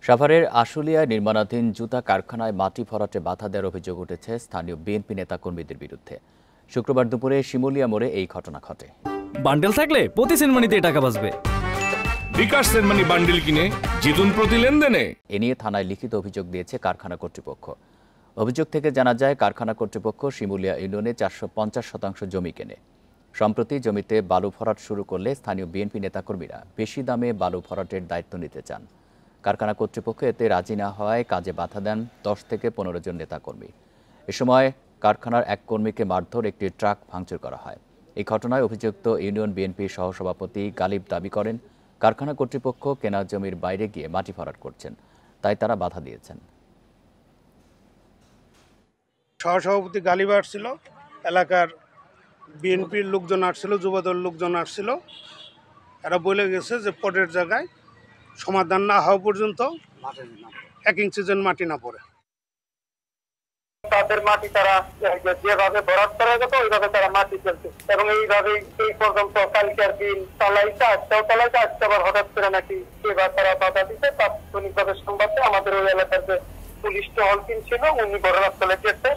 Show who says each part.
Speaker 1: সাভারের আশুলিয়ায় নির্মাণাধীন জুতা কারখানায় মাটি ভরাটে বাধা দেওয়ার অভিযোগ উঠেছে স্থানীয় বিএনপি নেতাকর্মীদের বিরুদ্ধে। শুক্রবার দুপুরে শিমুলিয়া মোড়ে এই ঘটনা ঘটে।
Speaker 2: বান্ডেল থাকলে প্রতি সেনমানিতে টাকা বাঁচবে।
Speaker 3: বিকাশ সেনমানি বান্ডেল কিনে জিতুন প্রতি লেনদেনে।
Speaker 1: এ নিয়ে থানায় লিখিত অভিযোগ দিয়েছে কারখানা কর্তৃপক্ষ। অভিযোগ থেকে জানা যায়, কারখানা কর্তৃপক্ষ শিমুলিয়া ইউনিয়নে 450% জমি কেনে। সম্প্রতি জমিতে বালু ভরাট শুরু করলে স্থানীয় বিএনপি নেতাকর্মীরা বেশি দামে বালু ভরাটের দায়িত্ব নিতে চান। কারখানা কর্তৃপক্ষ এতে রাজি না হওয়ায় কাজে বাধা দেন 10 থেকে 15 জন নেতাকর্মী। এ সময় কারখানার এক কর্মীকে মারধর, একটি ট্রাক ভাঙচুর করা হয়। এই ঘটনায় অভিযুক্ত ইউনিয়ন বিএনপির সহসভাপতি গালিব দাবি করেন, কারখানা কর্তৃপক্ষ কেনা জমির বাইরে গিয়ে মাটি ভরাট করছেন, তাই তারা বাধা দিয়েছেন।
Speaker 4: সহসভাপতি গালিব আসছিল, এলাকার বিএনপির লোকজন আসছিল, যুবদল লোকজন আসছিল। এরা বলে গেছে যে পটের জায়গায় সমাধান না হওয়া পর্যন্ত 1 ইঞ্চি যেন মাটি না পড়ে।
Speaker 5: তাদের মাটি তারা যেভাবে ভরাট করা যেত ওইভাবে তারা মাটি ফেলছে এবং এইভাবে এই পর্যন্ত কালকের দিন চালাইছে, আজকেও চালাইছে। আজকে আবার হঠাৎ করে নাকি এবার তারা বাধা দিতে। তাৎক্ষণিকভাবে সংবাদে আমাদের ওই এলাকার যে পুলিশ টহল টিম ছিল উনি ঘটনাস্থলে গেছে।